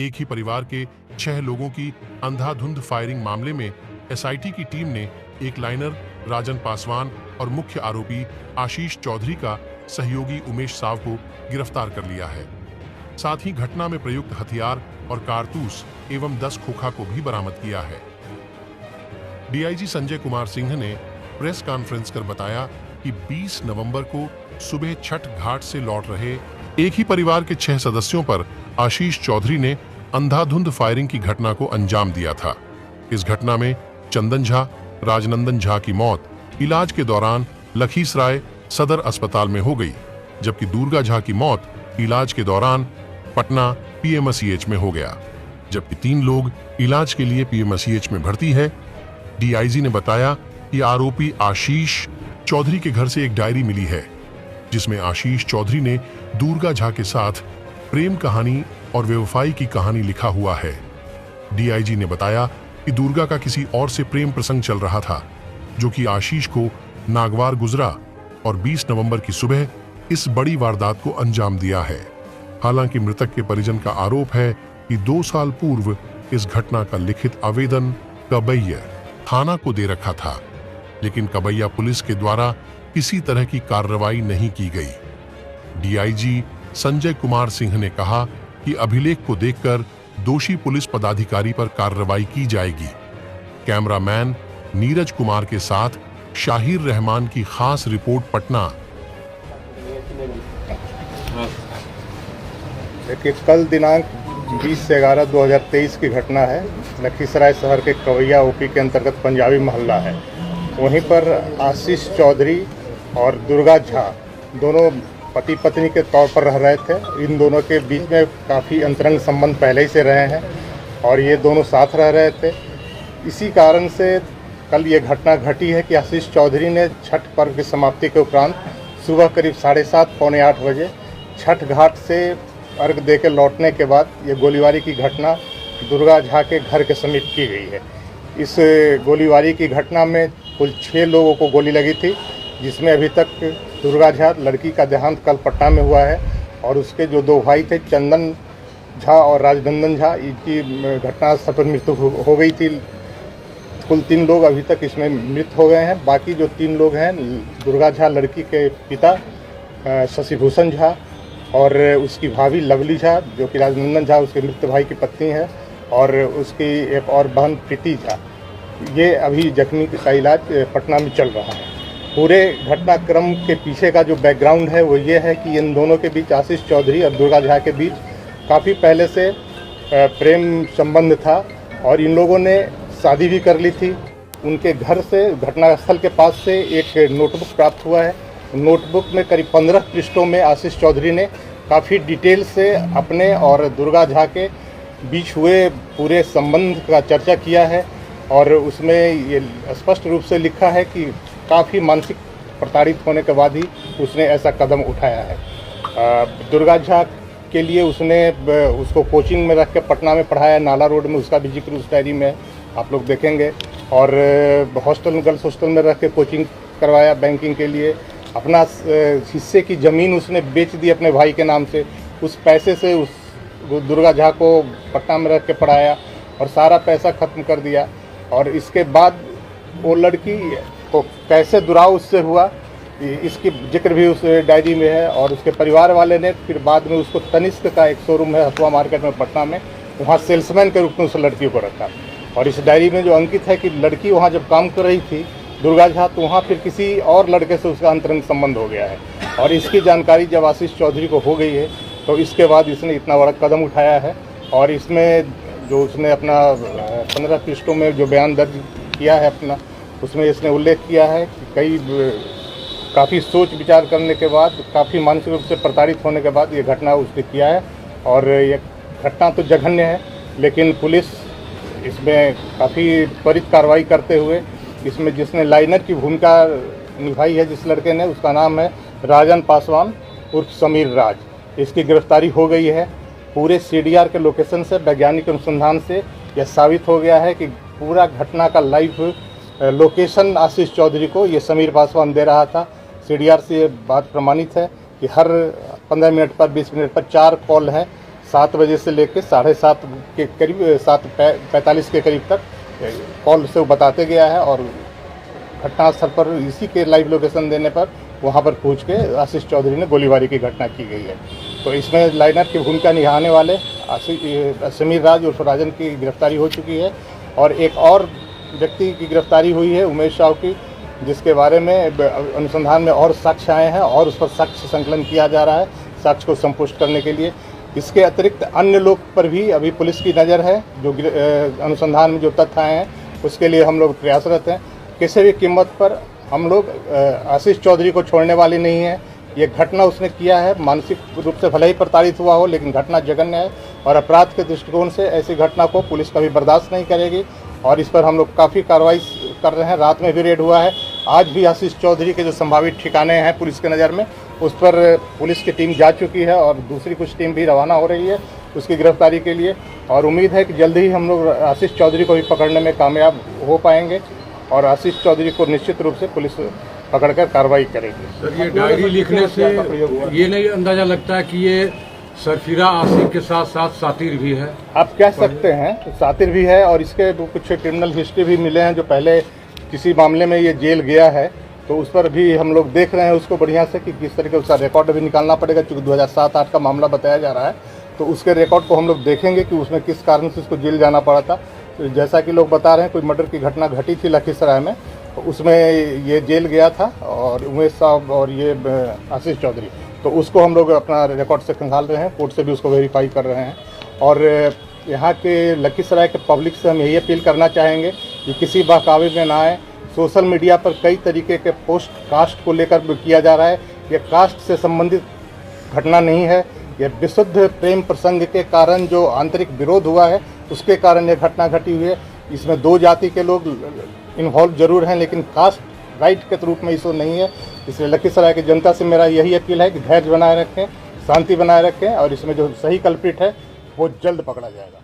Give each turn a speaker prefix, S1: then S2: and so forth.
S1: एक ही परिवार के 6 लोगों की अंधाधुंध फायरिंग मामले में एसआईटी की टीम ने एक लाइनर राजन पासवान और मुख्य आरोपी आशीष चौधरी का सहयोगी उमेश साव को गिरफ्तार कर लिया है। साथ ही घटना में प्रयुक्त हथियार और कारतूस एवं 10 खोखा को भी बरामद किया है। डीआईजी संजय कुमार सिंह ने प्रेस कॉन्फ्रेंस कर बताया कि 20 नवंबर को सुबह छठ घाट से लौट रहे एक ही परिवार के 6 सदस्यों पर आशीष चौधरी ने अंधाधुंध फायरिंग की घटना को अंजाम दिया था। इस घटना में चंदन झा, राजनंदन झा की मौत इलाज के दौरान लखीसराय सदर अस्पताल में हो गई, जबकि दुर्गा झा की मौत इलाज के दौरान पटना पीएमसीएच में हो गया, जबकि 3 लोग इलाज के लिए पीएमसीएच में भर्ती है। डीआईजी ने बताया कि आरोपी आशीष चौधरी के घर से एक डायरी मिली है, जिसमें आशीष चौधरी ने दुर्गा झा के साथ प्रेम कहानी और बेवफाई की कहानी लिखा हुआ है। डीआईजी ने बताया कि दुर्गा का किसी और से प्रेम प्रसंग चल रहा था, जो कि आशीष को नागवार गुजरा और 20 नवंबर की सुबह इस बड़ी वारदात को अंजाम दिया है। हालांकि मृतक के परिजन का आरोप है कि 2 साल पूर्व इस घटना का लिखित आवेदन कबैया थाना को दे रखा था, लेकिन कबैया पुलिस के द्वारा किसी तरह की कार्रवाई नहीं की गई। डीआईजी संजय कुमार सिंह ने कहा कि अभिलेख को देखकर दोषी पुलिस पदाधिकारी पर कार्रवाई की जाएगी। कैमरामैन नीरज कुमार के साथ शाहिर रहमान की खास रिपोर्ट पटना।
S2: देखिए, कल दिनांक 20/11/2023 की घटना है। लखीसराय शहर के कवैया ओपी के अंतर्गत पंजाबी मोहल्ला है। वहीं पर आशीष चौधरी और दुर्गा झा दोनों पति पत्नी के तौर पर रह रहे थे। इन दोनों के बीच में काफ़ी अंतरंग संबंध पहले ही से रहे हैं और ये दोनों साथ रह रहे थे। इसी कारण से कल ये घटना घटी है कि आशीष चौधरी ने छठ पर्व की समाप्ति के उपरांत सुबह करीब 7:30 पौने 8 बजे छठ घाट से अर्घ दे के लौटने के बाद ये गोलीबारी की घटना दुर्गा झा के घर के समीप की गई है। इस गोलीबारी की घटना में कुल 6 लोगों को गोली लगी थी, जिसमें अभी तक दुर्गा झा लड़की का देहांत कल पटना में हुआ है और उसके जो 2 भाई थे चंदन झा और राजनंदन झा, इनकी घटनास्थल पर मृत्यु हो गई थी। कुल 3 लोग अभी तक इसमें मृत हो गए हैं। बाकी जो 3 लोग हैं, दुर्गा झा लड़की के पिता शशिभूषण झा और उसकी भाभी लवली झा, जो कि राजनंदन झा उसके मृत भाई की पत्नी है, और उसकी एक और बहन प्रीति झा, ये अभी जख्मी का इलाज पटना में चल रहा है। पूरे घटनाक्रम के पीछे का जो बैकग्राउंड है वो ये है कि इन दोनों के बीच, आशीष चौधरी और दुर्गा झा के बीच काफ़ी पहले से प्रेम संबंध था और इन लोगों ने शादी भी कर ली थी। उनके घर से, घटनास्थल के पास से एक नोटबुक प्राप्त हुआ है। नोटबुक में करीब 15 पृष्ठों में आशीष चौधरी ने काफ़ी डिटेल से अपने और दुर्गा झा के बीच हुए पूरे संबंध का चर्चा किया है और उसमें ये स्पष्ट रूप से लिखा है कि काफ़ी मानसिक प्रताड़ित होने के बाद ही उसने ऐसा कदम उठाया है। दुर्गा झा के लिए उसको कोचिंग में रख के पटना में पढ़ाया, नाला रोड में, उसका भी जिक्र उस डायरी में आप लोग देखेंगे। और हॉस्टल, गर्ल्स हॉस्टल में रख के कोचिंग करवाया बैंकिंग के लिए। अपना हिस्से की ज़मीन उसने बेच दी अपने भाई के नाम से। उस पैसे से उस दुर्गा झा को पटना में रख के पढ़ाया और सारा पैसा ख़त्म कर दिया। और इसके बाद वो लड़की को कैसे दुराव उससे हुआ, इसकी जिक्र भी उस डायरी में है। और उसके परिवार वाले ने फिर बाद में उसको तनिष्क का एक शोरूम है हथुआ मार्केट में पटना में, वहाँ सेल्समैन के रूप में उस लड़की को रखा। और इस डायरी में जो अंकित है कि लड़की वहाँ जब काम कर रही थी दुर्गा झा, तो वहाँ फिर किसी और लड़के से उसका अंतरंग संबंध हो गया है। और इसकी जानकारी जब आशीष चौधरी को हो गई है तो इसके बाद इसने इतना बड़ा कदम उठाया है। और इसमें जो उसने अपना 15 पृष्ठों में जो बयान दर्ज किया है अपना, उसमें इसने उल्लेख किया है कि काफ़ी सोच विचार करने के बाद, काफ़ी मानसिक रूप से प्रताड़ित होने के बाद ये घटना उसने किया है। और ये घटना तो जघन्य है, लेकिन पुलिस इसमें काफ़ी त्वरित कार्रवाई करते हुए इसमें जिसने लाइनर की भूमिका निभाई है, जिस लड़के ने, उसका नाम है राजन पासवान उर्फ समीर राज। इसकी गिरफ्तारी हो गई है। पूरे सीडीआर के लोकेशन से, वैज्ञानिक अनुसंधान से यह साबित हो गया है कि पूरा घटना का लाइव लोकेशन आशीष चौधरी को ये समीर पासवान दे रहा था। सीडीआर से ये बात प्रमाणित है कि हर 15 मिनट पर, 20 मिनट पर 4 कॉल है 7 बजे से लेकर 7:30 के करीब 7:45 के करीब तक कॉल से वो बताते गया है और घटनास्थल पर इसी के लाइव लोकेशन देने पर वहां पर पहुंच के आशीष चौधरी ने गोलीबारी की घटना की गई है। तो इसमें लाइनर की भूमिका निभाने वाले समीर राज उर्फ राजन की गिरफ्तारी हो चुकी है और एक और व्यक्ति की गिरफ्तारी हुई है उमेश साव की, जिसके बारे में अनुसंधान में और साक्ष्य आए हैं और उस पर साक्ष्य संकलन किया जा रहा है साक्ष्य को संपुष्ट करने के लिए। इसके अतिरिक्त अन्य लोग पर भी अभी पुलिस की नज़र है। जो अनुसंधान में जो तथ्य आए हैं उसके लिए हम लोग प्रयासरत हैं। किसी भी कीमत पर हम लोग आशीष चौधरी को छोड़ने वाले नहीं हैं। ये घटना उसने किया है, मानसिक रूप से भले ही प्रताड़ित हुआ हो, लेकिन घटना जघन्य है और अपराध के दृष्टिकोण से ऐसी घटना को पुलिस कभी बर्दाश्त नहीं करेगी और इस पर हम लोग काफ़ी कार्रवाई कर रहे हैं। रात में भी रेड हुआ है। आज भी आशीष चौधरी के जो संभावित ठिकाने हैं पुलिस के नज़र में, उस पर पुलिस की टीम जा चुकी है और दूसरी कुछ टीम भी रवाना हो रही है उसकी गिरफ्तारी के लिए और उम्मीद है कि जल्द ही हम लोग आशीष चौधरी को भी पकड़ने में कामयाब हो पाएंगे और आशीष चौधरी को निश्चित रूप से पुलिस पकड़कर कार्रवाई करेगी।
S3: सर, ये डायरी लिखने से ये नहीं अंदाजा लगता है कि ये सरफिरा आशिक के साथ साथ सातिर भी है?
S2: आप कह सकते हैं, सातिर भी है और इसके कुछ क्रिमिनल हिस्ट्री भी मिले हैं। जो पहले किसी मामले में ये जेल गया है तो उस पर भी हम लोग देख रहे हैं उसको बढ़िया से कि किस तरीके उसका रिकॉर्ड भी निकालना पड़ेगा। चूँकि 2007-8 का मामला बताया जा रहा है तो उसके रिकॉर्ड को हम लोग देखेंगे कि उसमें किस कारण से उसको जेल जाना पड़ा था। तो जैसा कि लोग बता रहे हैं कोई मर्डर की घटना घटी थी लखीसराय में, तो उसमें ये जेल गया था और उमेश साहब और ये आशीष चौधरी, तो उसको हम लोग अपना रिकॉर्ड से खंगाल रहे हैं, कोर्ट से भी उसको वेरीफाई कर रहे हैं। और यहाँ के लखीसराय के पब्लिक से हम यही अपील करना चाहेंगे कि किसी बहकावे में ना आए। सोशल मीडिया पर कई तरीके के पोस्ट कास्ट को लेकर किया जा रहा है। ये कास्ट से संबंधित घटना नहीं है, यह विशुद्ध प्रेम प्रसंग के कारण जो आंतरिक विरोध हुआ है उसके कारण ये घटना घटी हुई है। इसमें 2 जाति के लोग इन्वॉल्व जरूर हैं लेकिन कास्ट राइट के रूप में इसको नहीं है। इसलिए लखीसराय की जनता से मेरा यही अपील है कि धैर्य बनाए रखें, शांति बनाए रखें और इसमें जो सही कल्प्रिट है वो जल्द पकड़ा जाएगा।